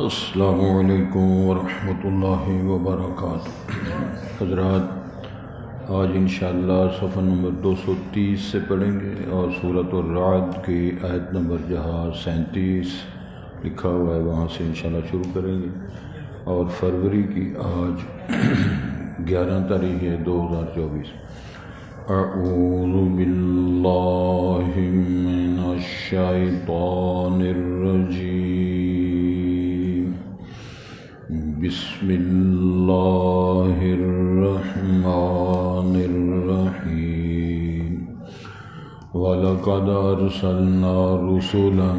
السلام علیکم ورحمۃ اللہ وبرکاتہ۔ حضرات، آج انشاءاللہ صفحہ نمبر 230 سے پڑھیں گے اور سورۃ الرعد کی آیت نمبر جہاں 37 لکھا ہوا ہے وہاں سے انشاءاللہ شروع کریں گے، اور فروری کی آج 11 تاریخ ہے 2024۔ اعوذ باللہ من الشیطان الرجیم، بسم اللہ الرحمن الرحیم۔ وَلَقَدْ أَرْسَلْنَا رُسُلًا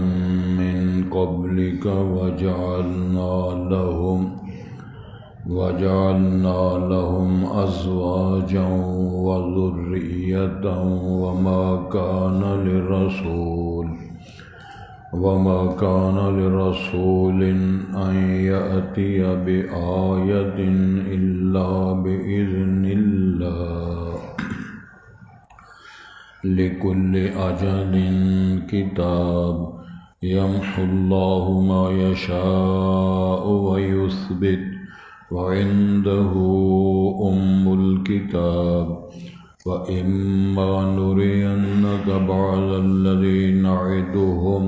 مِّن قَبْلِكَ وَجَعَلْنَا لَهُمْ أَزْوَاجًا وَذُرِّيَّةً وَمَا كَانَ لِرَسُولٍ أَن يَأْتِيَ بِآيَةٍ إِلَّا بِإِذْنِ اللَّهِ لِكُلِّ أَجَلٍ كِتَابٌ يَمْحُو اللَّهُ مَا يَشَاءُ وَيُثْبِتُ وَعِندَهُ أُمُّ الْكِتَابِ وَإِمَّا نُرِيَنَّكَ بَعْضَ الَّذِي نَعِدُهُمْ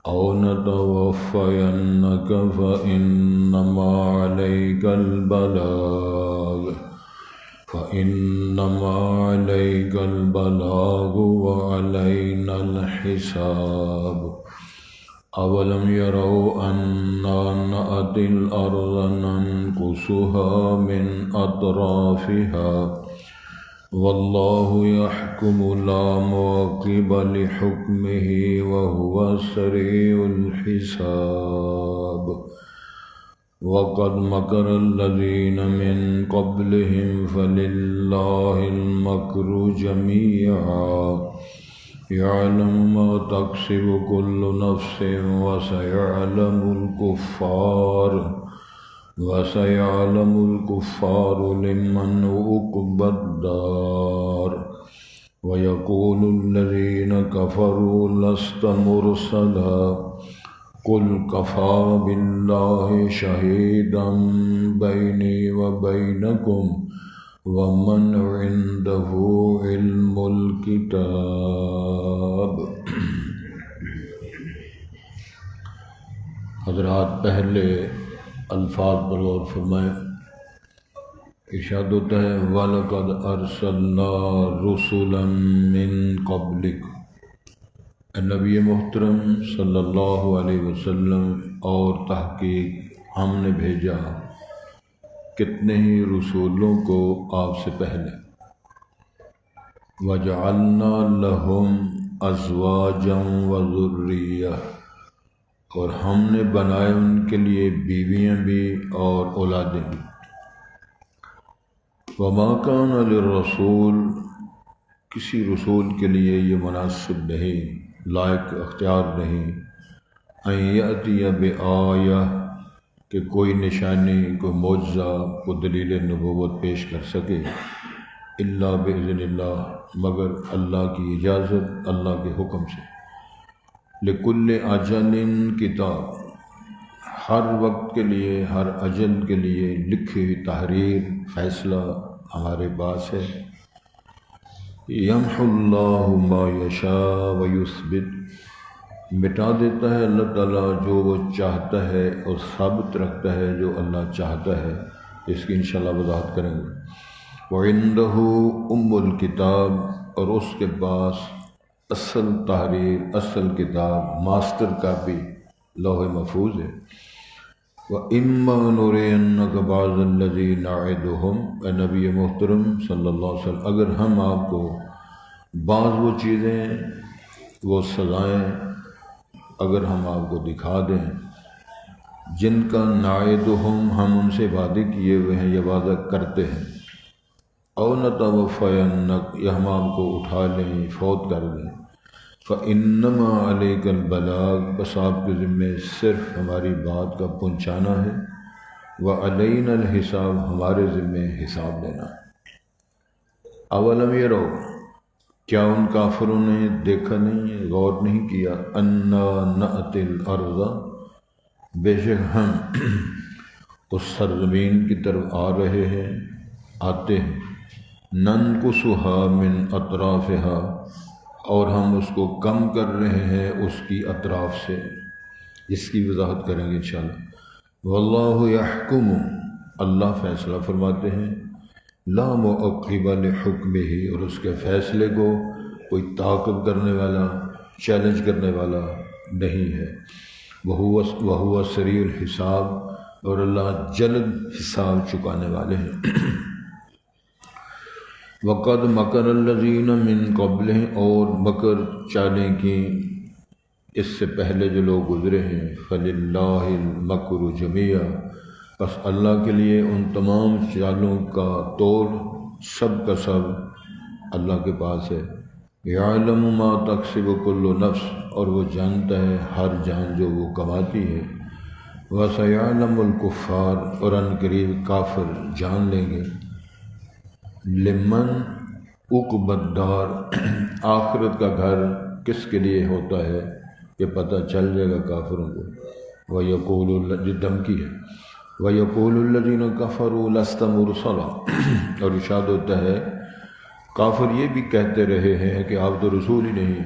أَوْ نَتَوَفَّيَنَّكَ فَإِنَّمَا عَلَيْكَ الْبَلَاغُ وَعَلَيْنَا الْحِسَابُ۔ أَوَلَمْ يَرَوْا أَنَّا نَأْتِي الْأَرْضَ نَنْقُصُهَا مِنْ أَطْرَافِهَا وَاللَّهُ يَحْكُمُ لَا مُعَقِّبَ لِحُكْمِهِ وَهُوَ سَرِيعُ الْحِسَابِ۔ وَقَدْ مَكَرَ الَّذِينَ مِنْ قَبْلِهِمْ فَلِلَّهِ الْمَكْرُ جَمِيعًا يَعْلَمُ مَا تَكْسِبُ كُلُّ نَفْسٍ وَسَيَعْلَمُ الْكُفَّارُ لِمَنْ عُقْبَى الدَّارِ وَيَقُولُ الَّذِينَ كَفَرُوا لَسْتَ مُرْسَلًا قُلْ كَفَى بِاللَّهِ شَهِيدًا بَيْنِي وَبَيْنَكُمْ وَمَنْ عِندَهُ عِلْمُ الْكِتَابِ۔ حضرات، پہلے الفاظ پر غور فرمائیں۔ ارشاد ہوتا ہے وَلَقَدْ أَرْسَلْنَا رُسُلًا مِّن قَبْلِكَ، اے نبی محترم صلی اللہ علیہ وسلم، اور تحقیق ہم نے بھیجا کتنے ہی رسولوں کو آپ سے پہلے۔ وَجَعَلْنَا لَهُمْ أَزْوَاجًا وَذُرِّيَّةً، اور ہم نے بنائے ان کے لیے بیویاں بھی اور اولادیں بھی۔ وَمَا كَانَ لِلرَّسُولِ، کسی رسول کے لیے یہ مناسب نہیں، لائق اختیار نہیں، أَن يَأْتِيَ بِآیَةٍ، کہ کوئی نشانی، کوئی معجزہ، کوئی دلیل نبوت پیش کر سکے، الا بِإِذْنِ اللہ، مگر اللہ کی اجازت، اللہ کے حکم سے۔ لِكُلِّ أَجَلٍ کتاب، ہر وقت کے لیے، ہر اجل کے لیے لکھی ہوئی تحریر، فیصلہ ہمارے پاس ہے۔ یمحو اللہ ما یشاء ویثبت، مٹا دیتا ہے اللہ تعالیٰ جو وہ چاہتا ہے اور ثابت رکھتا ہے جو اللہ چاہتا ہے۔ اس کی انشاءاللہ وضاحت کریں گے۔ وعنده ام الکتاب، اور اس کے پاس اصل تحریر، اصل کتاب، ماسٹر کاپی لوح محفوظ ہے۔ وَإِمَّا نُرِيَنَّكَ بَعْضَ الَّذِي نَعِدُهُمْ، اے نبی محترم صلی اللہ علیہ وسلم، اگر ہم آپ کو بعض وہ چیزیں، وہ سزائیں اگر ہم آپ کو دکھا دیں جن کا نَعِدُهُمْ، ہم ان سے وعدے کیے ہوئے ہیں یا وعدہ کرتے ہیں، أَوْ نَتَوَفَّيَنَّكَ، یا ہم آپ کو اٹھا لیں، فوت کر دیں، فَإِنَّمَا عَلَيْكَ الْبَلَاغُ، بس آپ کے ذمے صرف ہماری بات کا پہنچانا ہے، وَعَلَيْنَا الْحِسَابُ، ہمارے ذمے حساب لینا ہے۔ اولم یروا، کیا ان کافروں نے دیکھا نہیں، غور نہیں کیا، انا نأتی الارض، بے شک ہم اس سرزمین کی طرف آ رہے ہیں، آتے ہیں، ننقصها من اطرافها، اور ہم اس کو کم کر رہے ہیں اس کی اطراف سے، اس کی وضاحت کریں گے انشاءاللہ۔ واللہ یحکم، اللہ فیصلہ فرماتے ہیں، لا معقب لحکمہ، اور اس کے فیصلے کو کوئی تعاقب کرنے والا، چیلنج کرنے والا نہیں ہے۔ وہو سریع الحساب، اور اللہ جلد حساب چکانے والے ہیں۔ وقد مکر الذین من قبلہم، اور مکر چالیں کی اس سے پہلے جو لوگ گزرے ہیں، فللہ المکر جمیعا، بس اللہ کے لیے ان تمام چالوں کا توڑ، سب کا سب اللہ کے پاس ہے۔ یعلم ما تکسب کل نفس، اور وہ جانتا ہے ہر جان جو وہ کماتی ہے۔ وسیعلم الکفار، اور ان قریب کافر جان لیں گے۔ لمن عقبی الدار، آخرت کا گھر کس کے لیے ہوتا ہے، یہ پتہ چل جائے گا کافروں کو۔ وَيَقُولُ، جو دھمکی ہے، وَيَقُولُ الَّذِينَ كَفَرُوا لَسْتَ مُرْسَلًا، اور ارشاد ہوتا ہے کافر یہ بھی کہتے رہے ہیں کہ آپ تو رسول ہی نہیں۔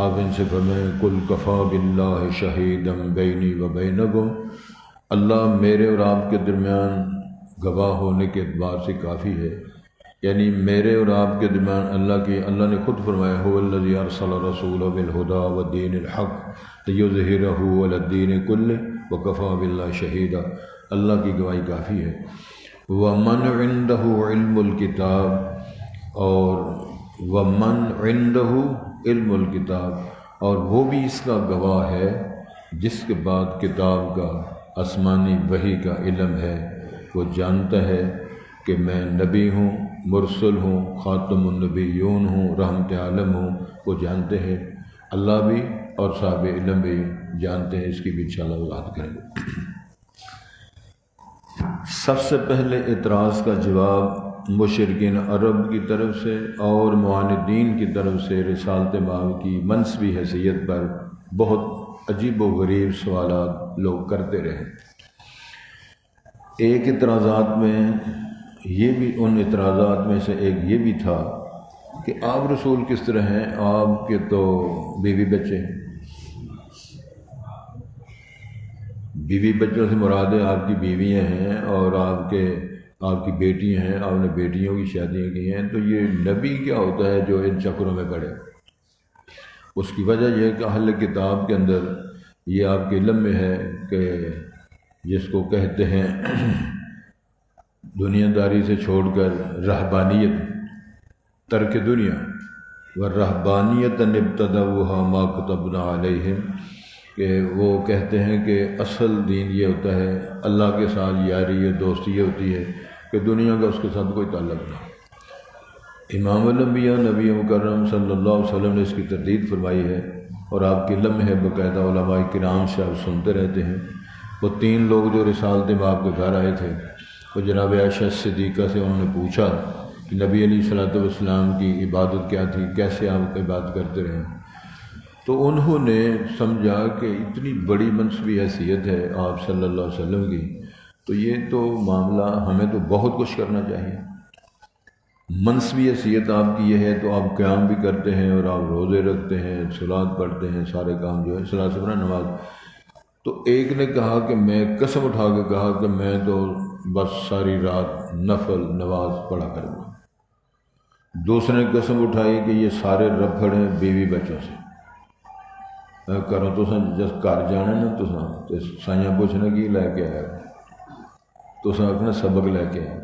آپ ان سے فرمائیں، قُلْ كَفَىٰ بِاللَّهِ شَهِيدًا بَيْنِي وَبَيْنَكُمْ، اللہ میرے اور آپ کے درمیان گواہ ہونے کے اعتبار سے کافی ہے، یعنی میرے اور آپ کے درمیان اللہ نے خود فرمایا، هُوَ الَّذِي أَرْسَلَ رَسُولَهُ بِالْهُدَىٰ وَدِينِ الْحَقِّ لِيُظْهِرَهُ عَلَى الدِّينِ كُلِّهِ وَكَفَىٰ بِاللَّهِ شَهِيدًا، اللہ کی گواہی کافی ہے۔ وَمَنْ عِندَهُ عِلْمُ الْكِتَابِ، اور وَمَنْ عِندَهُ عِلْمُ الْكِتَابِ، اور وہ بھی اس کا گواہ ہے جس کے بعد کتاب کا، آسمانی وحی کا علم ہے، وہ جانتا ہے کہ میں نبی ہوں، مرسل ہوں، خاتم النبیون ہوں، رحمت عالم ہوں، وہ جانتے ہیں، اللہ بھی اور صاحب علم بھی جانتے ہیں، اس کی بھی انشاءاللہ وضاحت کریں گے۔ سب سے پہلے اعتراض کا جواب مشرکین عرب کی طرف سے اور معاندین کی طرف سے رسالت مآب کی منصبی حیثیت پر بہت عجیب و غریب سوالات لوگ کرتے رہے۔ ایک اعتراضات میں یہ بھی، ان اعتراضات میں سے ایک یہ بھی تھا کہ آپ رسول کس طرح ہیں، آپ کے تو بیوی بچے ہیں۔ بیوی بچوں سے مراد ہے آپ کی بیویاں ہیں اور آپ کی بیٹیاں ہیں، آپ نے بیٹیوں کی شادیاں کی ہیں، تو یہ نبی کیا ہوتا ہے جو ان چکروں میں پڑے؟ اس کی وجہ یہ ہے کہ اہل کتاب کے اندر یہ آپ کے علم میں ہے کہ جس کو کہتے ہیں دنیا داری سے چھوڑ کر رہبانیت، ترک دنیا، وَالرَّهْبَانِيَةَ ابْتَدَعُوهَا مَا كَتَبْنَا عَلَيْهِمْ، کہ وہ کہتے ہیں کہ اصل دین یہ ہوتا ہے، اللہ کے ساتھ یاری و دوستی یہ ہوتی ہے کہ دنیا کا اس کے ساتھ کوئی تعلق نہیں۔ امام الانبیاء نبی مکرم صلی اللہ علیہ وسلم نے اس کی تردید فرمائی ہے، اور آپ کے علم میں ہے، باقاعدہ علماء کرام سے آپ سنتے رہتے ہیں۔ وہ 3 لوگ جو رسالت مآب کے گھر آئے تھے، وہ جناب عائشہ صدیقہ سے انہوں نے پوچھا کہ نبی علیہ الصلوۃ والسلام کی عبادت کیا تھی، کیسے آپ عبادت کرتے رہے، تو انہوں نے سمجھا کہ اتنی بڑی منصبی حیثیت ہے آپ صلی اللہ علیہ وسلم کی، تو یہ تو معاملہ ہمیں تو بہت کچھ کرنا چاہیے۔ منصبی حیثیت آپ کی یہ ہے تو آپ قیام بھی کرتے ہیں اور آپ روزے رکھتے ہیں، صلوات پڑھتے ہیں، سارے کام جو ہے صلوات سے نماز۔ تو ایک نے کہا کہ میں قسم اٹھا کے کہا کہ میں تو بس ساری رات نفل نماز پڑھا کروں گا۔ دوسرے نے قسم اٹھائی کہ یہ سارے رفڑ ہیں بیوی بچوں سے، میں کروں تو جس گھر جانا نا تو سائیاں پوچھنا کی لے کے آیا، تو آخنا سبق لے کے آیا،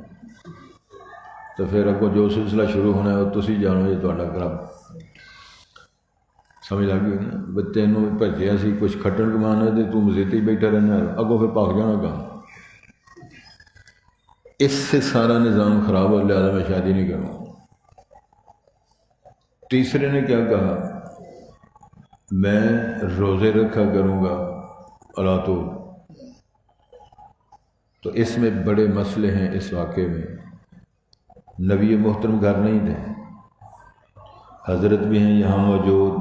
تو پھر اگوں جو سلسلہ شروع ہونا ہے وہ تسی جانو، یہ تہاڈا کرم۔ سمجھ لگ گئی نا؟ بھی تینوں بھجیا سی کچھ کھٹن کمانا ہے تو مزیدی بیٹھا رہنا، اگوں پھر پاک جانا کام۔ اس سے سارا نظام خراب ہو، لہٰذا میں شادی نہیں کروں۔ تیسرے نے کیا کہا، میں روزے رکھا کروں گا، اللہ تو اس میں بڑے مسئلے ہیں۔ اس واقعے میں نبی محترم گھر نہیں تھے، حضرت بھی ہیں یہاں موجود،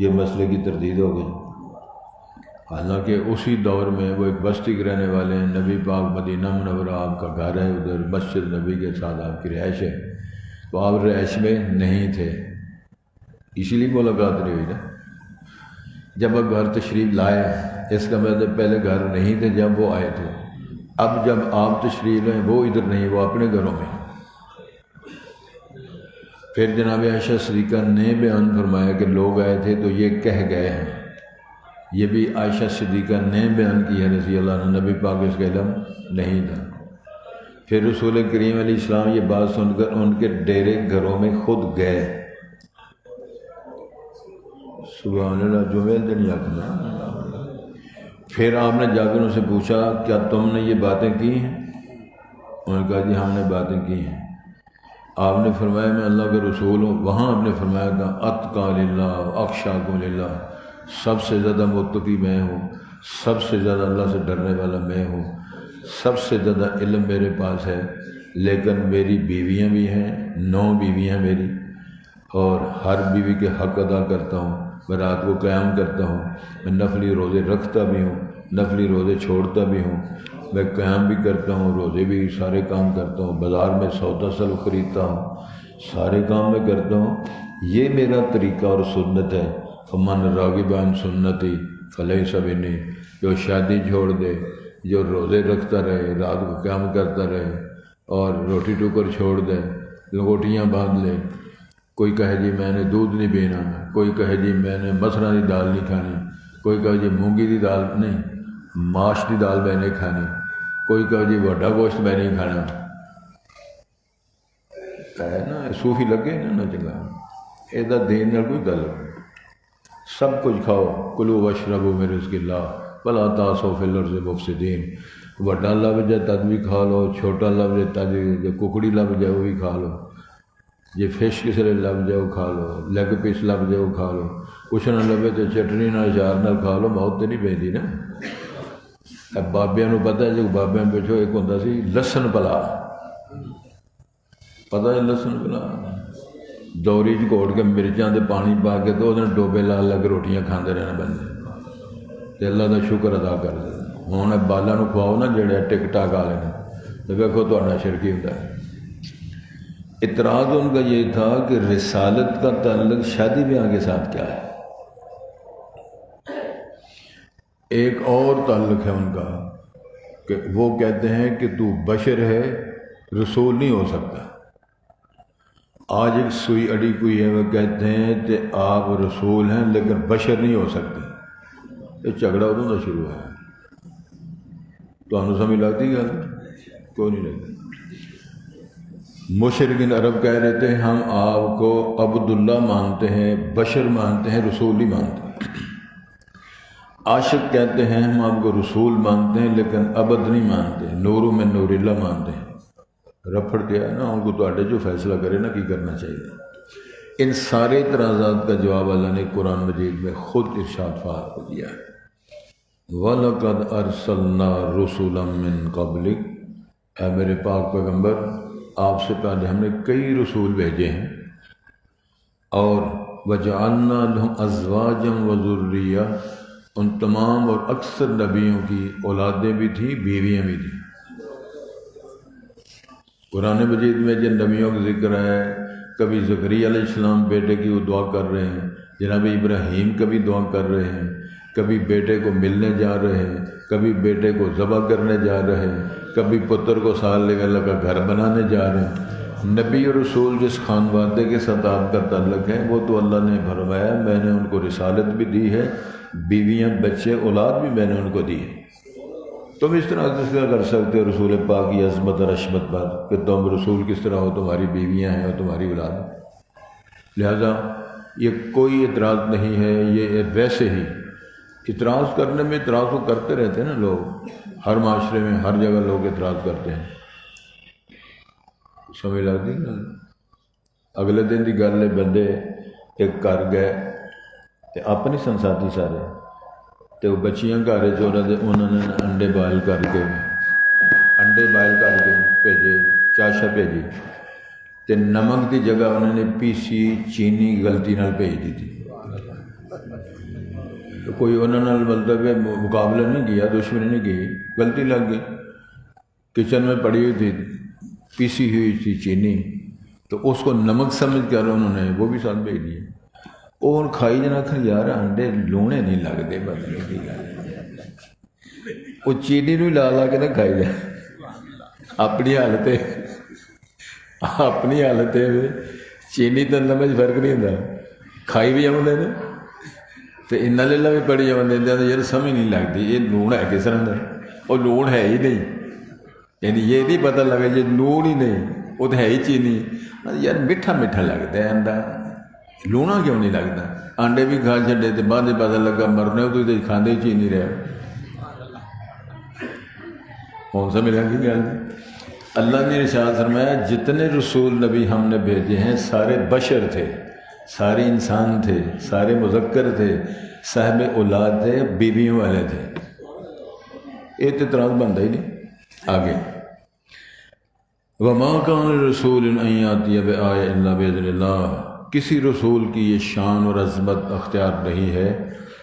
یہ مسئلے کی تردید ہو گئی۔ حالانکہ اسی دور میں وہ ایک بستی کے رہنے والے ہیں، نبی پاک مدینہ منورہ آپ کا گھر ہے، ادھر مسجد نبی کے ساتھ آپ کی رہائش ہے، تو آپ رہائش میں نہیں تھے، اسی لیے ملاقات نہیں ہوئی نا۔ جب آپ گھر تشریف لائے، اس کا مطلب پہلے گھر نہیں تھے جب وہ آئے تھے، اب جب آپ تشریف لائے وہ ادھر نہیں، وہ اپنے گھروں میں۔ پھر جناب عائشہ صدیقہ نے بیان فرمایا کہ لوگ آئے تھے تو یہ کہہ گئے ہیں، یہ بھی عائشہ صدیقہ نے بیان کی ہے رضی اللہ عنہ، نبی پاک اس کا علم نہیں تھا۔ پھر رسول کریم علیہ السلام یہ بات سن کر ان کے ڈیرے گھروں میں خود گئے، سبحان اللہ، جو میں نہیں آخنا۔ پھر آپ نے جا کر ان سے پوچھا کیا تم نے یہ باتیں کی ہیں؟ انہوں نے کہا جی ہم نے باتیں کی ہیں۔ آپ نے فرمایا میں اللہ کے رسول ہوں، وہاں آپ نے فرمایا تھا اتقی للہ اخشاکم للہ، سب سے زیادہ متقی میں ہوں، سب سے زیادہ اللہ سے ڈرنے والا میں ہوں، سب سے زیادہ علم میرے پاس ہے، لیکن میری بیویاں بھی ہیں، 9 بیویاں میری، اور ہر بیوی کے حق ادا کرتا ہوں، میں رات کو قیام کرتا ہوں، میں نفلی روزے رکھتا بھی ہوں، نفلی روزے چھوڑتا بھی ہوں، میں قیام بھی کرتا ہوں، روزے بھی، سارے کام کرتا ہوں، بازار میں سودا سلف خریدتا ہوں، سارے کام میں کرتا ہوں، یہ میرا طریقہ اور سنت ہے۔ فمن راغب عن سنتی فلیس منی، جو شادی چھوڑ دے، جو روزے رکھتا رہے، رات کو قیام کرتا رہے اور روٹی ٹوکر چھوڑ دے، لنگوٹیاں باندھ لے، کوئی کہے جی میں نے دودھ نہیں پینا، کوئی کہے جی میں نے مسرا دی دال نہیں کھانی، کوئی کہے جی مونگی دی دال نہیں، ماش دی دال میں نہیں کھانی، کوئی کہے جی وڈا گوشت میں نہیں کھانا، ہے نا صوفی لگے نا چنگا، یہ دین نال کوئی گل، سب کچھ کھاؤ، کلو واشربوا من رزق اللہ ولا تعثوا فی الارض مفسدین، وڈا لب جائے تد بھی کھا لو، چھوٹا لب جائے تد بھی، جو ککڑی لب جائے وہ بھی کھا لو، جی فش کسی نے لب جائے وہ کھا لو، لیگ پیس لب جائے وہ کھا لو، کچھ نہ لبے تو چٹنی نال اچار نال کھا لو، موت تو نہیں پیندی نا۔ بابیاں نو پتہ ہے، جو بابیاں پچھو ایک ہوندا سی لسن پلا، پتہ ہے لسن پلا، دوری چ گھوٹ کے مرچاں دے پانی پا کے تو وہ ڈوبے لا لا کے روٹیاں کھاندے رہنا بندے، تے اللہ دا شکر ادا کر دے۔ ہوں بالاں نو کھواؤ نا جڑے ٹک ٹاک والے نے، تو ویکھو تہاڈا شرکی ہوندا ہے۔ اعتراض ان کا یہ تھا کہ رسالت کا تعلق شادی بیاہ کے ساتھ کیا ہے؟ ایک اور تعلق ہے ان کا کہ وہ کہتے ہیں کہ تو بشر ہے، رسول نہیں ہو سکتا۔ آج ایک سوئی اڑی کوئی ہے، وہ کہتے ہیں کہ آپ رسول ہیں لیکن بشر نہیں ہو سکتے۔ یہ جھگڑا ادوں کا شروع ہے، تو سمجھ لگتی گل؟ کوئی نہیں لگتی۔ مشرکین عرب کہہ رہے تھے ہم آپ کو عبداللہ مانتے ہیں، بشر مانتے ہیں، رسول نہیں مانتے۔ عاشق کہتے ہیں ہم آپ کو رسول مانتے ہیں لیکن عبد نہیں مانتے، نور من نور اللہ مانتے ہیں۔ رفڑ دیا ہے نا ان کو، تو جو فیصلہ کرے نا کی کرنا چاہیے۔ ان سارے اعتراضات کا جواب اللہ نے قرآن مجید میں خود ارشاد فرما دیا ہے، وَلَقَدْ أَرْسَلْنَا رُسُلًا مِّن قَبْلِكَ، اے میرے پاک پیغمبر آپ سے پہلے ہم نے کئی رسول بھیجے ہیں، اور وَجَعَلْنَا لَهُمْ أَزْوَاجًا وَذُرِّيَّةً، ان تمام اور اکثر نبیوں کی اولادیں بھی تھیں، بیویاں بھی تھیں۔ قرآن مجید میں جن نبیوں کا ذکر ہے، کبھی زکریا علیہ السلام بیٹے کی وہ دعا کر رہے ہیں، جناب ابراہیم کبھی دعا کر رہے ہیں، کبھی بیٹے کو ملنے جا رہے ہیں، کبھی بیٹے کو ذبح کرنے جا رہے ہیں، کبھی پتر کو سال لے اللہ کا گھر بنانے جا رہے ہیں۔ نبی اور رسول جس خانوادے کے ساتھ آپ کا تعلق ہے، وہ تو اللہ نے فرمایا میں نے ان کو رسالت بھی دی ہے، بیویاں بچے اولاد بھی میں نے ان کو دی ہے۔ تم اس طرح کس طرح کر سکتے ہو رسول پاک کی عظمت اور عشمت پر کہ تم رسول کس طرح ہو، تمہاری بیویاں ہیں اور تمہاری اولاد ہے۔ لہذا یہ کوئی اعتراض نہیں ہے، یہ ویسے ہی اعتراض کرنے میں اعتراض کو کرتے رہتے ہیں نا لوگ، ہر معاشرے میں ہر جگہ لوگ اعتراض کرتے ہیں، سمجھ لگتی نا۔ اگلے دن کی گل ہے، بندے ایک گھر گئے تے اپنے سن ساتھی سارے، تو بچیاں گھر انہوں نے انڈے بوائل کر کے بھیجے، چاشا بھیجی، تے نمک کی جگہ انہوں نے پیسی چینی غلطی نال بھیج دی تھی۔ کوئی انہوں نے مطلب مقابلہ نہیں کیا، دشمنی نہیں کی، غلطی لگ گئی. کچن میں پڑی ہوئی تھی پیسی ہوئی تھی چینی، تو اس کو نمک سمجھ کر انہوں نے وہ بھی ساتھ بھیج دیے. اور کھائی جنا کر یار انڈے لونے نہیں لگتے، وہ چینی نو لا لا کے نہ کھائی جائے. اپنی حالت چینی تو نمک فرق نہیں ہوتا، کھائی بھی آتے ہیں تو انہیں لیلا بھی پڑی آتے ہیں. یار سمجھ نہیں لگتی یہ لون ہے کس طرح کا، وہ لون ہے ہی نہیں. یعنی یہ نہیں پتہ لگا یہ لون ہی نہیں، وہ تو ہے ہی چینی. یار میٹھا میٹھا لگتا ہے انڈا، لونا کیوں نہیں لگتا؟ انڈے بھی کھا چڈے تو بعد پتہ لگا مرنے تو کھانے چی نہیں رہا. کون سا ملا کی گل؟ اللہ نے ارشاد فرمایا جتنے رسول نبی ہم نے بھیجے ہیں سارے بشر تھے، سارے انسان تھے، سارے مذکر تھے، صاحب اولاد تھے، بیویوں والے تھے. اعتراض بنتا ہی نہیں. آگے وما کان رسول ان یاتی بآیۃ الا باذن اللہ، کسی رسول کی یہ شان اور عظمت اختیار نہیں ہے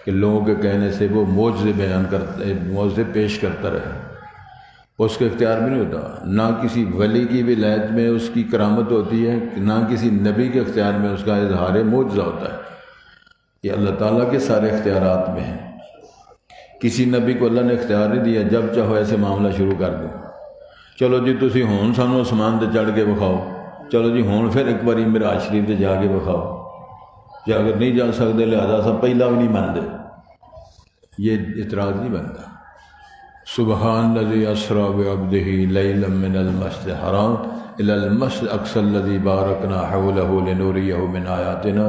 کہ لوگوں کے کہنے سے وہ معجزے بیان کرتا، معجزے پیش کرتا رہے. اس کے اختیار میں نہیں ہوتا. نہ کسی ولی کی ولایت میں اس کی کرامت ہوتی ہے، نہ کسی نبی کے اختیار میں اس کا اظہار معجزہ ہوتا ہے. یہ اللہ تعالیٰ کے سارے اختیارات میں ہیں. کسی نبی کو اللہ نے اختیار نہیں دیا جب چاہو ایسے معاملہ شروع کر دو. چلو جی تسی ہون سانو آسمان تے چڑھ کے بکھاؤ، چلو جی ہون پھر ایک باری معراج شریف تے جا کے بکھاؤ، جی اگر نہیں جا سکتے لہذا سب پہلا بھی نہیں مانتے. یہ اعتراض نہیں بنتا. سبحان الذی اسری بعبدہ لیلا من المسجد الحرام الی المسجد الاقصی الذی بارکنا حولہ لنریہ من آیاتنا.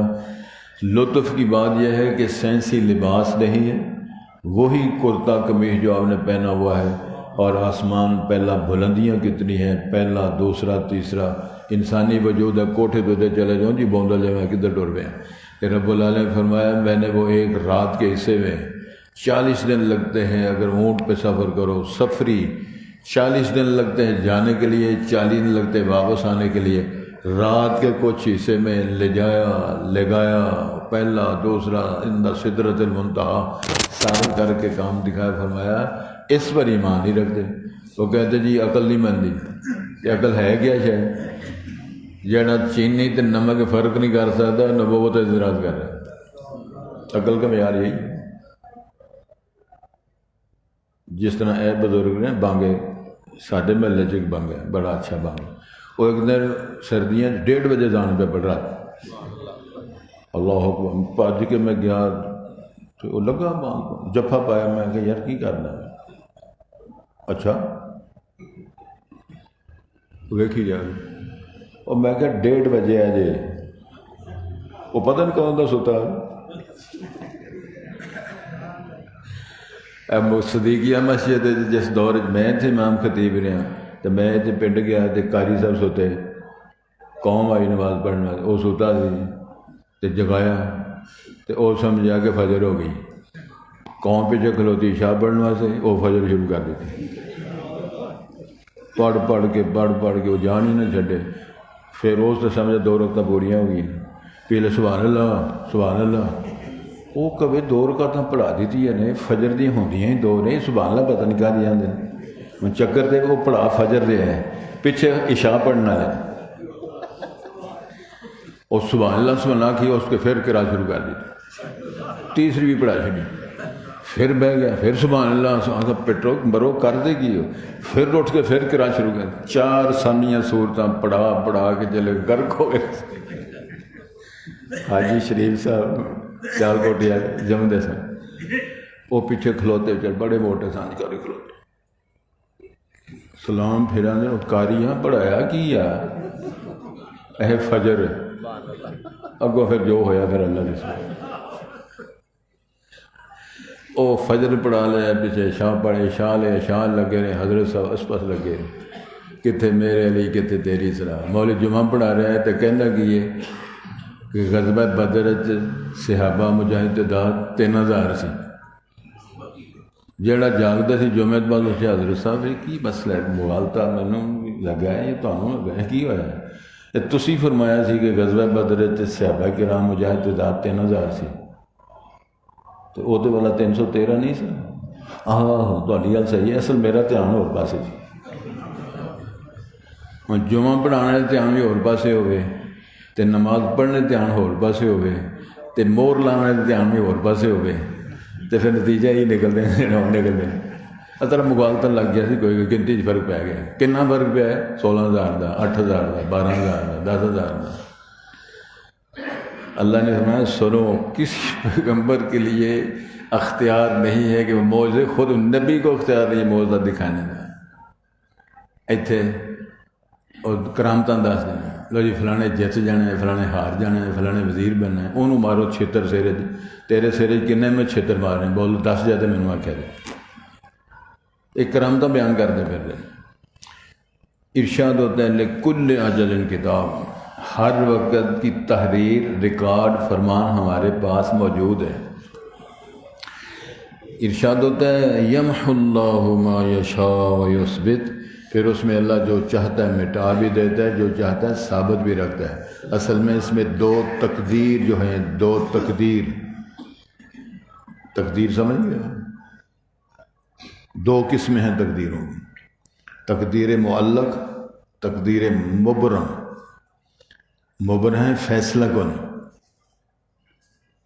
لطف کی بات یہ ہے کہ سینسی لباس نہیں ہے، وہی کرتا قمیص جو آپ نے پہنا ہوا ہے، اور آسمان پہلا بلندیاں کتنی ہیں، پہلا دوسرا تیسرا انسانی وجود ہے. کوٹھے تو چلے جاؤں جی بوندل جائے کدھر ٹر پہ. رب العالمین نے فرمایا میں نے وہ ایک رات کے حصے میں 40 دن لگتے ہیں اگر اونٹ پہ سفر کرو، سفری 40 دن لگتے ہیں جانے کے لیے، 40 دن لگتے ہیں واپس آنے کے لیے. رات کے کچھ حصے میں لے گایا پہلا دوسرا اندر سدرۃ المنتہا سارے کر کے کام دکھایا. فرمایا اس پر ایمان نہیں رکھتے. وہ کہتے جی عقل نہیں مانتی. یہ عقل ہے کیا شاید جہاں چینی تے نمک فرق نہیں کر سکتا، نبوت اعتراض کر رہا. عقل کا معیار یہی. جس طرح اے بزرگ نے بانگے، ساڈے محلے چ ایک بانگ ہے بڑا اچھا بانگ. وہ ایک دن سردیاں 1:30 بجے جان پہ پڑ رہا. اللہ اکبر پج کے میں گیا تو وہ لگا بانگ، جفا پایا. میں کہ یار کی کرنا ہے؟ اچھا ویکھی جا. اور میں کہ 1:30 بجے ہے جی، وہ پتہ نہیں کون کا ستا. صدیقیہ مسجد جس دور میں تھے امام خطیب رہا تو میں پنڈ گیا تو قاری صاحب سوتے، قوم آئی نماز پڑھنا، وہ سوتا سی تو جگایا تو وہ سمجھا کہ فجر ہو گئی. قوم پیچھے کھلوتی عشاء پڑھنے واسطے، وہ فجر شروع کر دیتی. پڑھ کے وہ جان ہی نہ چھڈے. پھر اس تو سمجھا 2 رکعتاں پوریاں ہو گئی. پہلے سبحان اللہ وہ کبھی 2 رکعتاں پڑھا دیتی ہے. فجر دی ہوندیاں ہی 2 نے، سبحان اللہ پتہ نہیں کہا دیا میں چکر دے وہ پڑھا فجر دے ہے، پیچھے عشاء پڑھنا ہے. اور سبحان اللہ کی اس کے پھر قرأت شروع کر دی. تیسری بھی پڑھا چڑی. پھر بہ گیا، پھر سبحان اللہ پٹرو مرو کر دے گی. پھر اٹھ کے پھر قرأت شروع کر. 4 ثانیہ صورتاں پڑھا کے چلے گرک ہو گئے. حاجی شریف صاحب سیال کوٹیا جمدے سن، وہ پیچھے کھلوتے چل بڑے موٹے سانج کر کھلوتے. سلام پھرا نے کاریاں پڑھایا کی اے فجر اگوں پھر جو ہویا پھر اللہ نے سنا. وہ فجر پڑھا لیا، پیچھے شاہ پڑھے، شاہ لگے رہے. حضرت صاحب اس پاس لگے رہے، کتنے میرے علی کتنے تیری صلاح. مولوی جمعہ پڑھا رہا ہے تو کہنا کی ہے کہ غزوہ بدر صحابہ مجاہد تعداد 3000 سی. جہاں جاگتا سی جمعہ بعد اس حضرت صاحب یہ کی مسئلہ ہے؟ موالتا مینوں لگا ہے یہ تمہیں لگا ہے کی ہوا ہے؟ تسی فرمایا سی کہ غزوہ بدر صحابہ کرام مجاہد تعداد 3000 سی. تو وہ والا 313 نہیں سی؟ تھوڑی گل صحیح ہے، اصل میرا دھیان ہور پاسے جی، ہوں جمعہ پڑھانے کا دھیان بھی ہور پاسے ہوئے، تے نماز پڑھنے دھیان ہور پاسے ہوئے، تے مور لانے کا دھیان بھی ہور پاسے ہوئے، تے پھر نتیجہ ہی نکلتے ہیں نکلتے ہیں۔ اصل مغالطن لگ گیا سی، کوئی گنتی فرق پی گیا۔ کنا فرق پیا ہے؟ 16,000 کا، 8,000 کا، 12,000 کا، 10,000 کا۔ اللہ نے فرمایا سنو، کسی پیغمبر کے لیے اختیار نہیں ہے کہ وہ معجزے، خود نبی کو اختیار نہیں ہے معجزہ دکھانے کا۔ ایتھے اور کرامتاں دس دینا، لو جی فلانے جت جانے، فلانے ہار جانے، فلانے وزیر بننا ہے، انہوں مارو چھتر سیرے، تیرے سیرے کنے میں چھتر مارنے، بول 10 جاتے میں نے آخیا جی، ایک کرامتاں بیان کرتے پھر رہے۔ ارشاد ہوتا ہے لکل اجل کتاب، ہر وقت کی تحریر، ریکارڈ، فرمان ہمارے پاس موجود ہے۔ ارشاد ہوتا ہے یمحو اللہ ما یشاء ویثبت، پھر اس میں اللہ جو چاہتا ہے مٹا بھی دیتا ہے، جو چاہتا ہے ثابت بھی رکھتا ہے۔ اصل میں اس میں دو تقدیر جو ہیں، دو تقدیر سمجھ گئے، دو قسمیں ہیں تقدیروں کی، تقدیر معلق، تقدیر مبرم۔ مبرم ہے فیصلہ کن،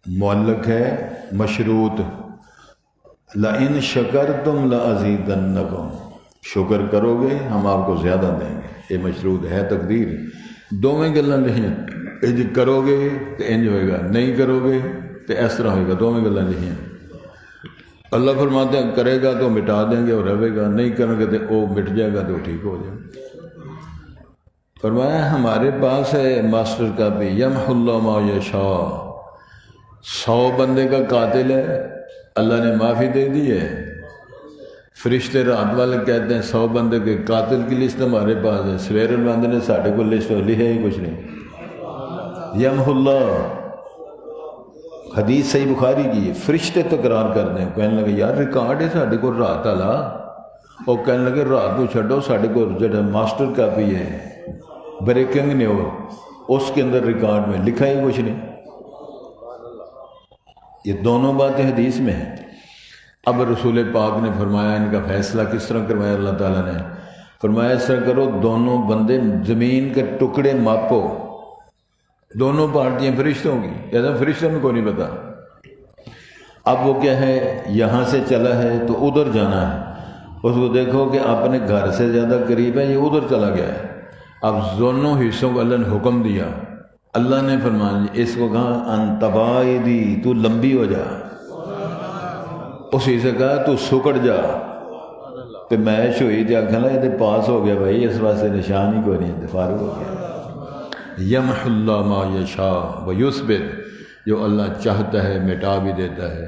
معلق ہے مشروط، لئن شکرتم لازیدنکم، شکر کرو گے ہم آپ کو زیادہ دیں گے، یہ مشروط ہے تقدیر۔ دونوں گلاں لکھیں، انج کرو گے تو انج ہوئے گا، نہیں کرو گے تو اس طرح ہوئے گا، دونوں گلاں لکھیں۔ اللہ فرماتے ہیں کرے گا تو مٹا دیں گے اور رہے گا، نہیں کریں گے تو وہ مٹ جائے گا تو ٹھیک ہو جائے گا۔ فرمایا ہمارے پاس ہے ماسٹر کا بھی، یمحو اللہ ما یشاء، 100 بندے کا قاتل ہے، اللہ نے معافی دے دی ہے۔ فرشتے رات والے کہتے ہیں 100 بندے کے قاتل کی لسٹ ہمارے پاس ہے، سویرے بندے نے ساڑھے کو لسٹ لکھے ہی کچھ نہیں۔ یمحو اللہ، حدیث صحیح بخاری کی ہے، فرشتے تکرار کرتے ہیں، کہنے لگے یار ریکارڈ ہے ساڑھے کو رات والا، اور کہنے لگے رات کو چھڈو، ساڑھے کو جڑا ماسٹر کاپی ہے بریکنگ نیوز، اس کے اندر ریکارڈ میں لکھا ہی کچھ نہیں۔ یہ دونوں باتیں حدیث میں ہیں۔ اب رسول پاک نے فرمایا ان کا فیصلہ کس طرح کروایا اللہ تعالیٰ نے؟ فرمایا اس طرح کرو، دونوں بندے زمین کے ٹکڑے ماپو، دونوں پارٹیاں فرشتوں کی، ایسا فرشتوں میں کوئی نہیں پتا۔ اب وہ کیا ہے، یہاں سے چلا ہے تو ادھر جانا ہے، اس کو دیکھو کہ اپنے گھر سے زیادہ قریب ہے، یہ ادھر چلا گیا ہے۔ اب دونوں حصوں کو اللہ نے حکم دیا، اللہ نے فرمایا اس کو کہا انتباعدی، تو لمبی ہو جا، اسی سے کہا تو سکڑ جا، پہ میچ ہوئی تھی، آخر لگا یہ پاس ہو گیا بھائی، اس واسطے نشان ہی کوئی نہیں، فارغ ہو گیا۔ یمحو اللہ ما یشاء ویثبت، جو اللہ چاہتا ہے مٹا بھی دیتا ہے۔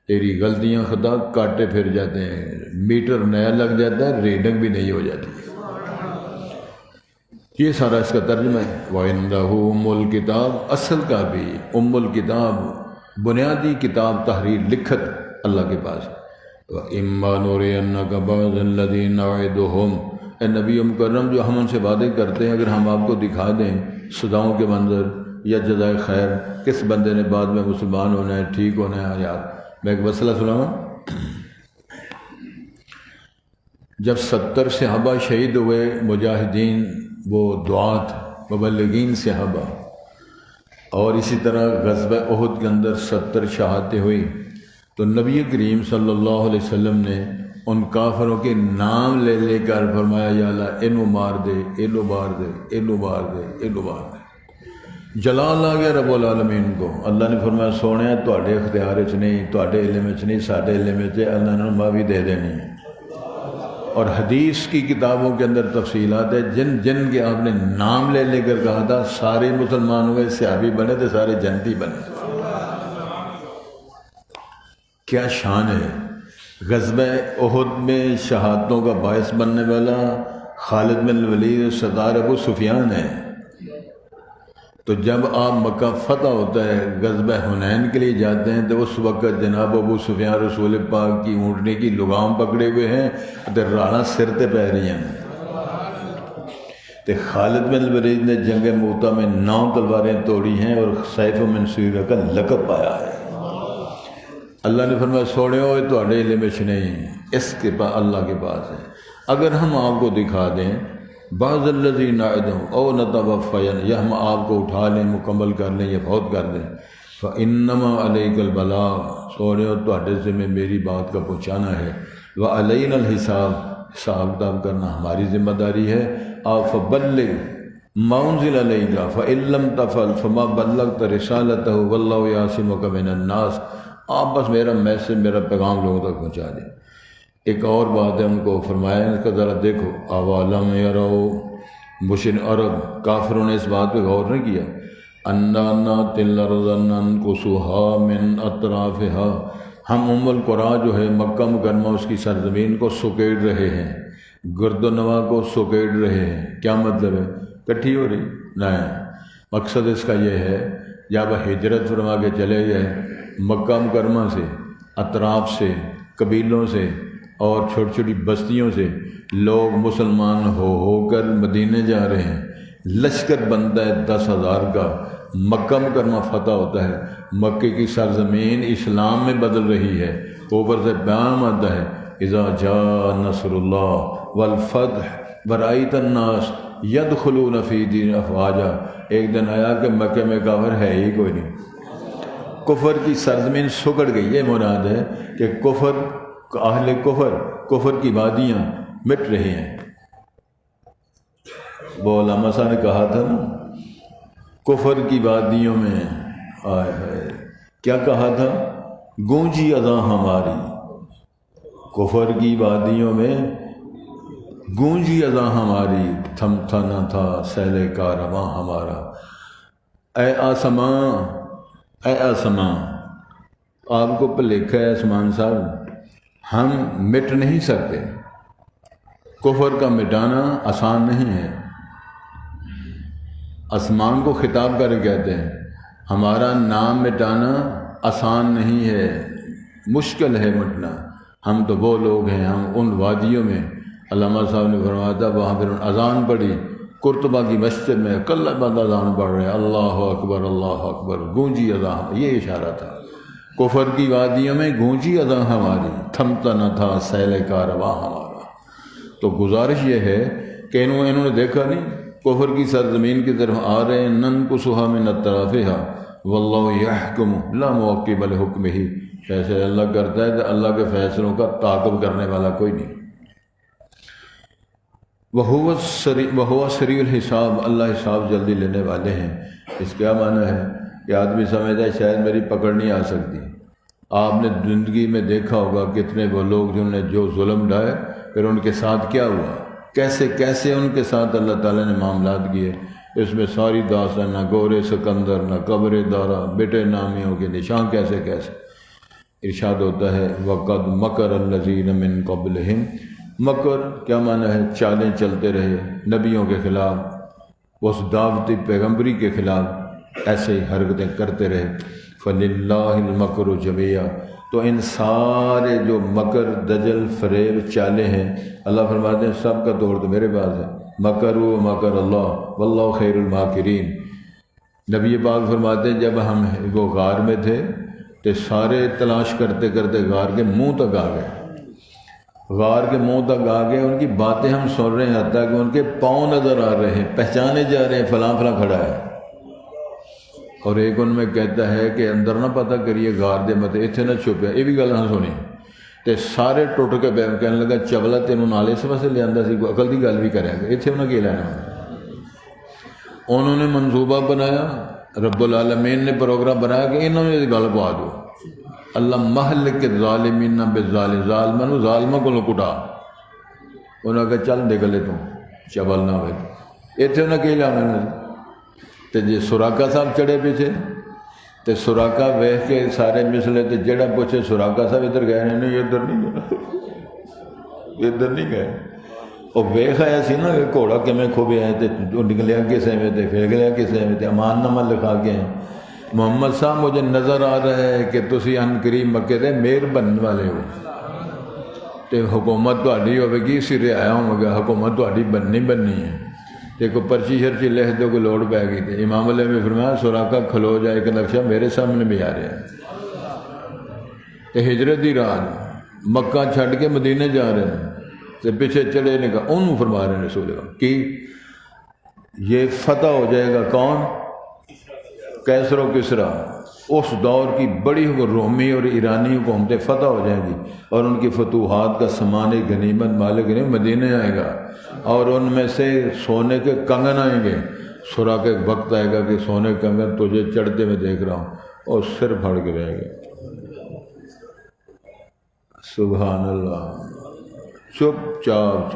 تیری غلطیاں خدا کاٹے پھر جاتے ہیں، میٹر نیا لگ جاتا ہے، ریڈنگ بھی نہیں ہو جاتی۔ یہ سارا اس کا ترجمہ ہے۔ وَعِندَهُ أُمُّ الْكِتَابِ، اصل کا بھی ام الکتاب، بنیادی کتاب، تحریر، لکھت اللہ کے پاس۔ وَإِمَّا نُرِيَنَّكَ بَعْضَ الَّذِي نَعِدُهُمْ، اے نبی مکرم جو ہم ان سے وعدے کرتے ہیں، اگر ہم آپ کو دکھا دیں سداؤں کے منظر یا جزائے خیر، کس بندے نے بعد میں مسلمان ہونا ہے، ٹھیک ہونا ہے۔ یار میں ایک مسئلہ سناؤں، جب 70 صحابہ شہید ہوئے، مجاہدین، وہ دعات، مبلغین صحابہ، اور اسی طرح غزوہ احد کے اندر 70 شہادتیں ہوئی، تو نبی کریم صلی اللہ علیہ وسلم نے ان کافروں کے نام لے لے کر فرمایا یا اللہ انو مار دے، انو مار دے، انو مار دے، انو مار دے۔ جلال آ گیا رب العالمین کو۔ اللہ نے فرمایا سونے تواڈے اختیار وچ نہیں، تواڈے علم وچ نہیں، ساڈے علم وچ، اللہ نے معافی دے دینی ہے۔ اور حدیث کی کتابوں کے اندر تفصیلات ہے، جن جن کے آپ نے نام لے لے کر کہا تھا سارے مسلمان ہوئے، صحابی بنے تھے، سارے جنتی بنے۔ کیا شان ہے! غزوہ احد میں شہادتوں کا باعث بننے والا خالد بن الولید سردار ابو سفیان ہے۔ تو جب آپ مکہ فتح ہوتا ہے، غزوہ حنین کے لیے جاتے ہیں، تو اس وقت جناب ابو سفیان رسول پاک کی اونٹنے کی لگام پکڑے ہوئے ہیں، تو رانا سر تے پہ رہی ہیں۔ تو خالد بن الولید نے جنگ موتا میں 9 تلواریں توڑی ہیں اور سیف من سیرہ کا لقب پایا ہے۔ اللہ نے فرمایا سونے ہوئے تو علم وچ نہیں، اس کے پاس اللہ کے پاس ہے۔ اگر ہم آپ کو دکھا دیں بعض الذین نعدہم او نتوفین، یا ہم آپ کو اٹھا لیں، مکمل کر لیں یا فوت کر دیں، فانما علیک البلاغ، سونے ہو تو ذمہ میری بات کا پہنچانا ہے، وعلینا الحساب، حساب کتاب کرنا ہماری ذمہ داری ہے۔ آپ فبلغ ما انزل الیک فإن لم تفعل فما بلغت رسالتہ واللہ یعصمک من الناس، آپ بس میرا میسج، میرا پیغام لوگوں تک پہنچا دیں۔ ایک اور بات ہے، ان کو فرمایا اس کا ذرا دیکھو، اولم یرو، مشرک عرب کافروں نے اس بات پہ غور نہیں کیا، انا ناتی الارض ننقصها من اطرافها، ہم القریٰ جو ہے مکہ مکرمہ اس کی سرزمین کو سکیڑ رہے ہیں، گرد و نواح کو سکیڑ رہے ہیں۔ کیا مطلب ہے؟ کٹھی ہو رہی نہیں، مقصد اس کا یہ ہے جب ہجرت فرما کے چلے گئے مکہ مکرمہ سے، اطراف سے، قبیلوں سے اور چھوٹی چھوٹی بستیوں سے لوگ مسلمان ہو کر مدینے جا رہے ہیں، لشکر بنتا ہے 10,000 کا، مکہ مکرمہ فتح ہوتا ہے، مکے کی سرزمین اسلام میں بدل رہی ہے، اوپر سے بیان آتا ہے اذا جاء نصر اللہ والفتح ورأیت الناس یدخلون فی دین افواجا، ایک دن آیا کہ مکے میں کافر ہے ہی کوئی نہیں، کفر کی سرزمین سکڑ گئی۔ یہ مراد ہے کہ اہل کفر کی وادیاں مٹ رہی ہیں۔ وہ علامہ صاحب نے کہا تھا نا، کفر کی وادیوں میں آئے ہے، کیا کہا تھا؟ گونجی اذاں ہماری، کفر کی وادیوں میں گونجی اذاں ہماری، تھمتا نہ تھا سیل کارواں ہمارا۔ اے آسمان، اے آسمان، آپ کو لکھا ہے آسمان صاحب، ہم مٹ نہیں سکتے، کفر کا مٹانا آسان نہیں ہے۔ آسمان کو خطاب کر کے کہتے ہیں ہمارا نام مٹانا آسان نہیں ہے، مشکل ہے مٹنا، ہم تو وہ لوگ ہیں، ہم ان وادیوں میں، علامہ صاحب نے فرمایا تھا وہاں پھر اذان پڑھی قرطبہ کی مسجد میں، کل بعد اذان پڑھ رہے ہیں، اللہ اکبر، گونجی اذان، یہ اشارہ تھا کفر کی وادیوں میں گونجی اذان ہماری، تھمتا نہ تھا سیل کارواں ہمارا۔ تو گزارش یہ ہے کہ انہوں نے دیکھا نہیں کفر کی سرزمین کی طرف آ رہے ہیں، ننقصها من اطرافها واللہ یحکم لا معقب لحکمہ، فیصلے اللہ کرتا ہے تو اللہ کے فیصلوں کا تعاقب کرنے والا کوئی نہیں۔ وَهُوَ سریع الحساب، اللہ حساب جلدی لینے والے ہیں۔ اس کیا معنی ہے کہ آدمی سمجھتا ہے شاید میری پکڑ نہیں آ سکتی۔ آپ نے زندگی میں دیکھا ہوگا کتنے وہ لوگ جنہوں نے جو ظلم ڈھائے، پھر ان کے ساتھ کیا ہوا، کیسے ان کے ساتھ اللہ تعالیٰ نے معاملات کیے۔ اس میں ساری داستان، نہ گورے سکندر، نہ قبر دارا، بیٹے نامیوں کے نشان کیسے ارشاد ہوتا ہے وَقَدْ مَكَرَ الَّذِينَ مِن قَبْلِهِمْ، مکر کیا معنی ہے؟ چالیں چلتے رہے نبیوں کے خلاف، اس دعوتی پیغمبری کے خلاف ایسے ہی حرکتیں کرتے رہے۔ فَلِلَّهِ الْمَكْرُ جَمِيعًا، تو ان سارے جو مکر، دجل، فریب، چالیں ہیں، اللہ فرماتے ہیں سب کا توڑ تو میرے پاس ہے۔ مکروا مکر اللہ واللہ خیر الماکرین۔ نبی پاک فرماتے ہیں جب ہم وہ غار میں تھے تو سارے تلاش کرتے کرتے غار کے منہ تک آ گئے، غار کے منہ تک آ گئے، ان کی باتیں ہم سن رہے ہیں، حتیٰ کہ ان کے پاؤں نظر آ رہے ہیں، پہچانے جا رہے ہیں فلاں فلاں کھڑا ہے۔ اور ایک ان میں کہتا ہے کہ اندر نہ پتہ کریے غار دے مت اتنے نہ چھپیا، یہ بھی گل نہ سنی تے سارے ٹوٹ کے پہ کہنے لگا چبلا تینوں نالے سے واسطے لیا سی، کوئی عقل کی گل بھی کرے گا، اتنے انہیں کی لینا۔ انہوں نے منصوبہ بنایا، رب العالمین نے پروگرام بنایا کہ انہوں نے گل پا دو، اللہ محل کے ظالمین بالظالم، ظالمن ظالمہ کو لکٹا، انہوں نے کہا چل دے گلے تو چبل نہ ہوئے، اتنے انہیں کی لینا۔ تو جی سراقہ صاحب چڑھے پیچھے تو سراقہ ویخ کے سارے مسلے تو جڑا پوچھے سراقہ صاحب ادھر گئے نہیں، ادھر نہیں گئے، ادھر نہیں گئے۔ اور ویخ آیا سی نا کہ گھوڑا کمیں کھوبے آئے تھے، نکلیا کسے میں تھے، پھر گیا کسے میں تھے، امان نامہ لکھا کے ہیں۔ محمد صاحب مجھے نظر آ رہا ہے کہ تسی ان قریب مکے دے میر بننے والے ہو، تو حکومت تہاڈی ہوے گی، سرے آیا ہوں گا، حکومت تہاڈی بننی ہے۔ دیکھو پرچی شرچی لکھ دو کو لوڑ پہ گئی تھی۔ امام علیہ نے فرمایا سراقہ کھلو جائے، ایک نقشہ میرے سامنے بھی آ رہا ہے۔ اور ایک ان میں کہتا ہے کہ اللہ محل کے ظالمین بالظالم، ظالمہ کو لکٹا، انہوں نے کہا چل دے گلے تو چبل نہ ہوئے، اتنے انہیں کی لینا۔ تے ہجرت دی راہ مکہ چھڈ کے مدینے جا رہے ہیں تے پیچھے چلے نے کہا انہوں فرما رہے ہیں رسول اللہ کہ یہ فتح ہو جائے گا کون؟ کیسر و کسریٰ، اس دور کی بڑی رومی اور ایرانی حکومتیں فتح ہو جائیں گی اور ان کی فتوحات کا سامان غنیمت مال غنیمت مدینے آئے گا اور ان میں سے سونے کے کنگن آئیں گے۔ سورا کا ایک وقت آئے گا کہ سونے کے کنگن تجھے چڑھتے میں دیکھ رہا ہوں اور سر پھاڑ کے رہے گا۔ سبحان اللہ، چپ چاپ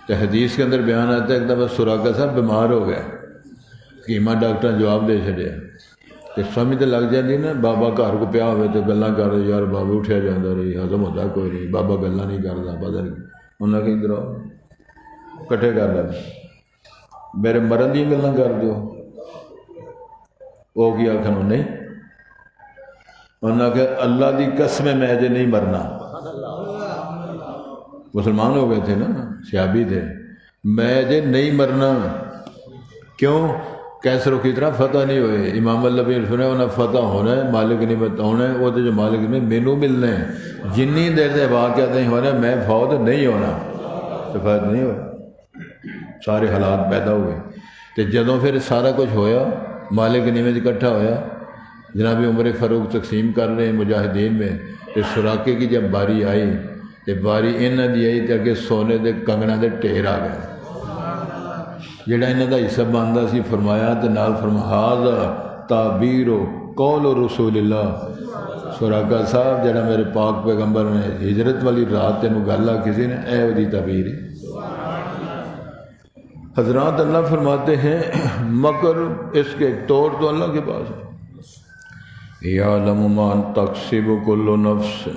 تو حدیث کے اندر بیان آتا ہے ایک دفعہ سراقہ صاحب بیمار ہو گئے، کیما ڈاکٹر جواب دے چھڑے کہ سمجھ تو لگ جاتی نا، بابا گھر کو پیا ہوئے تو گلاں کر رہے یار بابا اٹھیا جاتا رہی ہضم ہوتا کوئی نہیں، بابا گلاں نہیں کرتا پتہ نہیں انہیں کہ ادھر آؤ کٹھے کر لیں میرے مرن دی گلاں کر دیو، وہ کی آخر نہیں، انہوں نے کہ اللہ دی قسم میں اجے نہیں مرنا، مسلمان ہو گئے تھے نا، صحابی تھے، میں اجے نہیں مرنا، کیوں؟ کیسر و کسریٰ فتح نہیں ہوئے، امام اللہ بھی سنے انہیں فتح ہونا ہے، مالک نعمت ہونا ہے، وہ تو جو مالک نے مینوں ملنا ہے، جنی دیر سے واقعات نہیں ہونا میں فوت نہیں ہونا، تو فوت نہیں ہوا، سارے حالات پیدا ہوئے۔ تو جدوں پھر سارا کچھ ہویا، مالک نعمت اکٹھا ہویا، جناب عمر فاروق تقسیم کر رہے ہیں مجاہدین میں، تو سراقے کی جب باری آئی تو باری انہاں دی آئی تے کہ سونے دے کنگنا دے ٹھیر آ گئے، جڑا انہاں دا حصہ بندا سی فرمایا تے نال فرمایا تعبیر و قول رسول اللہ، سراقہ صاحب جڑا میرے پاک پیغمبر نے ہجرت والی رات تینوں گل آ کسی نے اے ودی تعبیر ہے۔ حضرات اللہ فرماتے ہیں مگر اس کے ایک توڑ تو اللہ کے پاس ہے، یعلم ما تکسب کل نفس،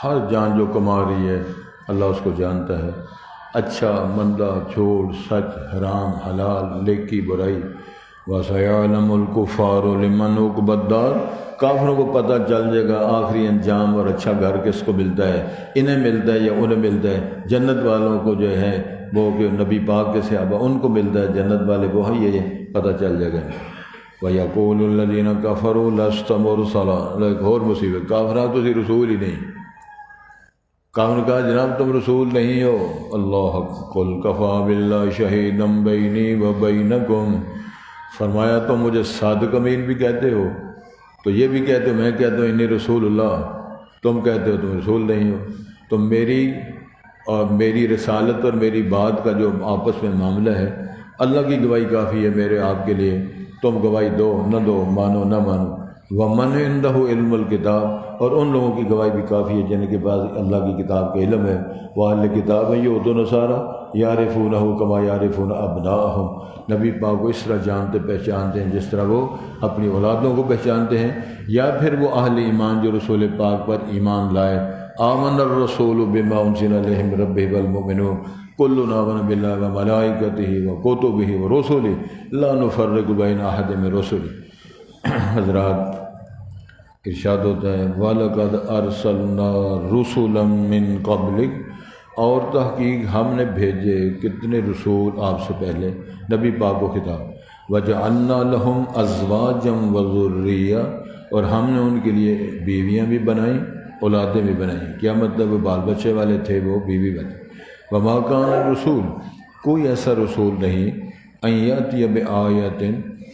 ہر جان جو کما رہی ہے اللہ اس کو جانتا ہے، اچھا مندہ جھوٹ سچ حرام حلال نیکی برائی، وَسَيَعْلَمُ الْكُفَّارُ لِمَنْ عُقْبَى الدَّارِ، کافروں کو پتہ چل جائے گا آخری انجام اور اچھا گھر کس کو ملتا ہے، انہیں ملتا ہے یا انہیں ملتا ہے۔ جنت والوں کو جو ہے وہ کہ نبی پاک کے صحابہ ان کو ملتا ہے، جنت والے وہ ہے، یہ پتہ چل جائے گا۔ وَيَقُولُ الَّذِينَ كَفَرُوا لَسْتَ مُرْسَلًا، ایک اور مصیبت، کافران تو اسی رسول ہی نہیں، کافر کہا جناب تم رسول نہیں ہو، اللہ قل کفا باللہ شہیدا بینی و بینکم، فرمایا تم مجھے صادق امین بھی کہتے ہو، تو یہ بھی کہتے ہو، میں کہتا ہوں انی رسول اللہ، تم کہتے ہو تم رسول نہیں ہو، تو میری رسالت اور میری بات کا جو آپس میں معاملہ ہے اللہ کی گواہی کافی ہے میرے آپ کے لیے، تم گواہی دو نہ دو، مانو نہ مانو۔ وَمَنْ عِنْدَهُ علم الکتاب، اور ان لوگوں کی گواہی بھی کافی ہے جن کے پاس اللہ کی کتاب کا علم ہے، وَأَهْلِ الْكِتَابِ يُؤْتُونَ النَّصَارَىٰ يَعْرِفُونَهُ كَمَا يَعْرِفُونَ أَبْنَاءَهُمْ، نبی پاک کو اس طرح جانتے پہچانتے ہیں جس طرح وہ اپنی اولادوں کو پہچانتے ہیں، یا پھر وہ اہل ایمان جو رسول پاک پر ایمان لائے، آمن الرسول بما انزل الیہ من ربہ والمؤمنون کلنا آمن باللہ وملائکتہ وکتبہ ورسلہ لا نفرق بین احد من رسلہ۔ حضرات ارشاد ہوتا ہے وَلَقَدْ أَرْسَلْنَا رُسُلًا مِّن قَبْلِكَ، اور تحقیق ہم نے بھیجے کتنے رسول آپ سے پہلے، نبی پاک کو خطاب، وَجَعَلْنَا لَهُمْ أَزْوَاجًا وَذُرِّيَّةً، اور ہم نے ان کے لیے بیویاں بھی بنائیں اولادیں بھی بنائیں، کیا مطلب وہ بال بچے والے تھے وہ بیوی بنے۔ وَمَا كَانَ الرَّسُولُ، کوئی ایسا رسول نہیں، أَن يَأْتِيَ بِآیَةٍ،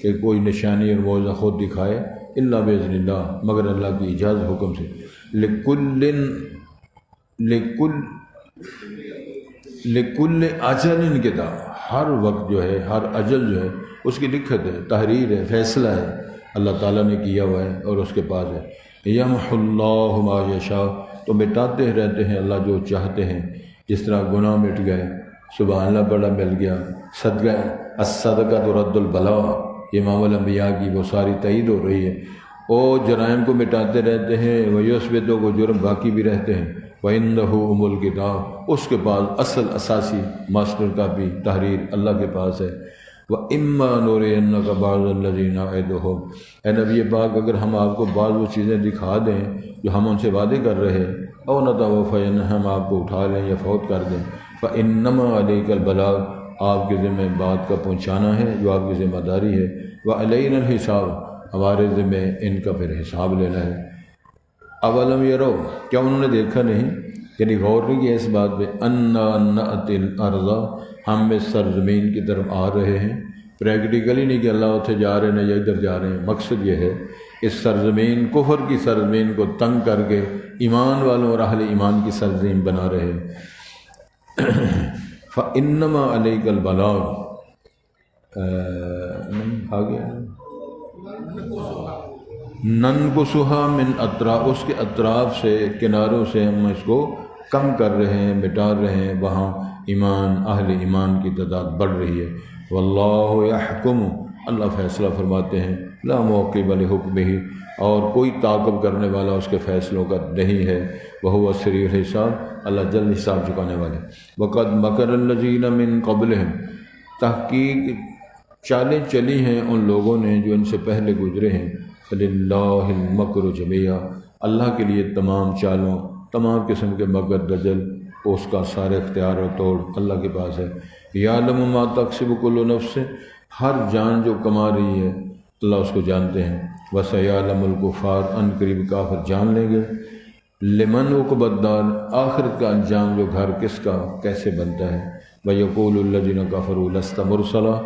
کہ کوئی نشانی اور معجزہ خود دکھائے، الا باذن اللہ، مگر اللہ کی اجازت حکم سے، لکل اجل کتاب، ہر وقت جو ہے ہر اجل جو ہے اس کی لکھت ہے، تحریر ہے، فیصلہ ہے، اللہ تعالیٰ نے کیا ہوا ہے اور اس کے پاس ہے۔ یمحو اللہ ما یشاء، تو مٹاتے رہتے ہیں اللہ جو چاہتے ہیں، جس طرح گناہ مٹ گئے، سبحان اللہ بڑا مل گیا، صدقہ الصدقہ رد البلاء، امام الانبیاء کی وہ ساری تعید ہو رہی ہے، وہ جرائم کو مٹاتے رہتے ہیں، وہ یثبتوں کو جرم باقی بھی رہتے ہیں، وَإِنَّهُ أُمُّ الْكِتَابِ، اس کے پاس اصل اساسی ماسٹر کاپی تحریر اللہ کے پاس ہے۔ وَإِمَّا نُرِيَنَّكَ بَعْضَ الَّذِي نَعِدُهُمْ، اے نبی پاک اگر ہم آپ کو بعض وہ چیزیں دکھا دیں جو ہم ان سے وعدے کر رہے ہیں، او نَتَوَفَّيَنَّ، ہم آپ کو اٹھا لیں یا فوت کر دیں، فَإِنَّمَا عَلَيْكَ الْبَلَاغُ، آپ کے ذمہ بات کا پہنچانا ہے جو آپ کی ذمہ داری ہے، وَعَلَيْنَا الْحِسَابُ، ہمارے ذمہ ان کا پھر حساب لینا ہے۔ اولم یرو، کیا انہوں نے دیکھا نہیں، یعنی غور نہیں کیا اس بات پہ، انا نأتی الارض، ہم اس سرزمین کی طرف آ رہے ہیں، پریکٹیکلی نہیں کہ اللہ اتھے جا رہے ہیں یا ادھر جا رہے ہیں، مقصد یہ ہے اس سرزمین، کفر کی سرزمین کو تنگ کر کے ایمان والوں اور اہل ایمان کی سرزمین بنا رہے ہیں۔ فَإِنَّمَا عَلَيْكَ الْبَلَاغُ، آگے ننقصھا من اطراف، اس کے اطراف سے، کناروں سے ہم اس کو کم کر رہے ہیں، مٹا رہے ہیں، وہاں ایمان، اہل ایمان کی تعداد بڑھ رہی ہے۔ واللہ یحکم، اللہ فیصلہ فرماتے ہیں، لا معقب لحکمہ، اور کوئی تعاقب کرنے والا اس کے فیصلوں کا نہیں ہے، وہو سریع الحساب، اللہ جلد حساب چکانے والے۔ وقد مکر الذین من قبلہم، تحقیق چالیں چلی ہیں ان لوگوں نے جو ان سے پہلے گزرے ہیں، فللہ المکر جمیعا، اللہ کے لیے تمام چالوں، تمام قسم کے مکر دجل، اس کا سارے اختیار و توڑ اللہ کے پاس ہے۔ یعلم ما تکسب کل نفس، ہر جان جو کما رہی ہے اللہ اس کو جانتے ہیں۔ وسیعلم الکفار، ان قریب کافر جان لیں گے۔ لمن عقبی الدار، آخرت کا انجام جو گھر کس کا کیسے بنتا ہے۔ ویقول الذین کفروا لست مرسلا،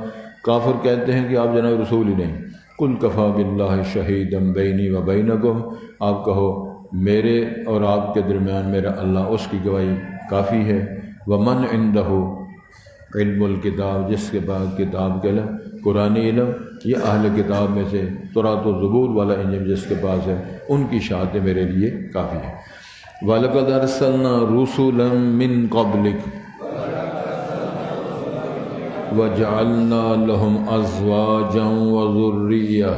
کافر کہتے ہیں کہ آپ جناب رسول ہی نہیں۔ قل کفی باللہ شہیدا بینی و بینکم، آپ کہو میرے اور آپ کے درمیان میرا اللہ، اس کی گواہی کافی ہے۔ ومن عندہ علم الکتاب، جس کے بعد کتاب کے علم، قرآنی علم، یہ اہل کتاب میں سے تورات و زبور والا علم جس کے پاس ہے، ان کی شہادت میرے لیے کافی ہے۔ وَلَقَدْ أَرْسَلْنَا رُسُلًا مِّن قَبْلِكَ وَجَعَلْنَا لَهُمْ أَزْوَاجًا وَذُرِّيَّةً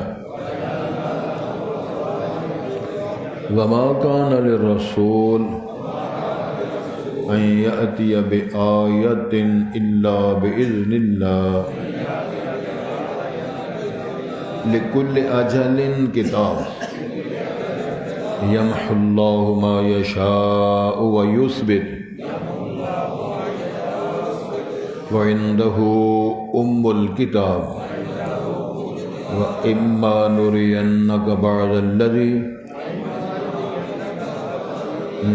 وَمَا كَانَ لِلرَّسُولِ أَن يَأْتِيَ بِآيَةٍ إِلَّا بِإِذْنِ اللَّهِ لِكُلِّ أَجَلٍ كِتَابٌ يَمْحُو اللَّهُ مَا يَشَاءُ وَيُثْبِتُ وَعِندَهُ أُمُّ الْكِتَابِ وَإِمَّا نُرِيَنَّكَ بَعْضَ الَّذِي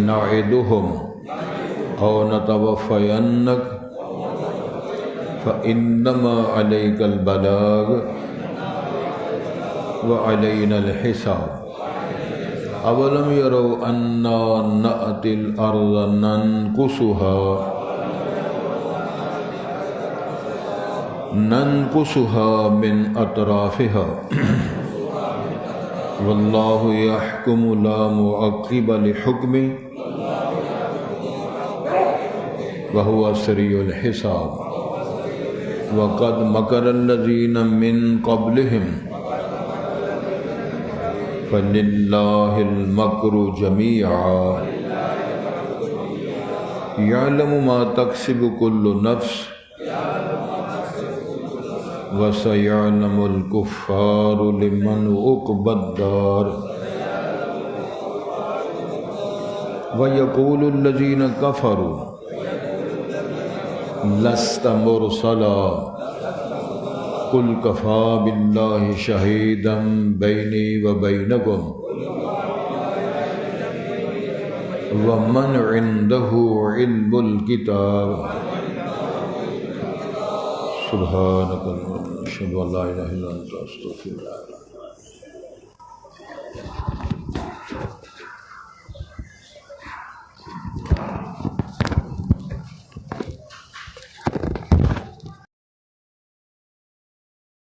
نَعِدُهُمْ أَوْ نَتَوَفَّيَنَّكَ فَإِنَّمَا عَلَيْكَ الْبَلَاغُ وَعَلَيْنَا الْحِسَابُ۔ أَوَلَمْ يَرَوْا أَنَّا نَأْتِي الْأَرْضَ ننقصها من أطرافها والله يحكم لا معقب لحكمه وهو سريع الحساب۔ وقد مكر الذين من قبلهم فلله المكر جميعا يعلم ما تكسب كل نفس وَسَيَعْلَمُ الْكُفَّارُ لِمَنْ عُقْبَى الدَّارِ وَيَقُولُ الَّذِينَ كَفَرُوا لَسْتَ مُرْسَلًا قُلْ كَفَى بِاللَّهِ شَهِيدًا بَيْنِي وَبَيْنَكُمْ وَمَنْ عِنْدَهُ عِلْمُ الْكِتَابِ۔ سبحانك اللهم أشهد أن لا إله إلا أنت أستغفرك۔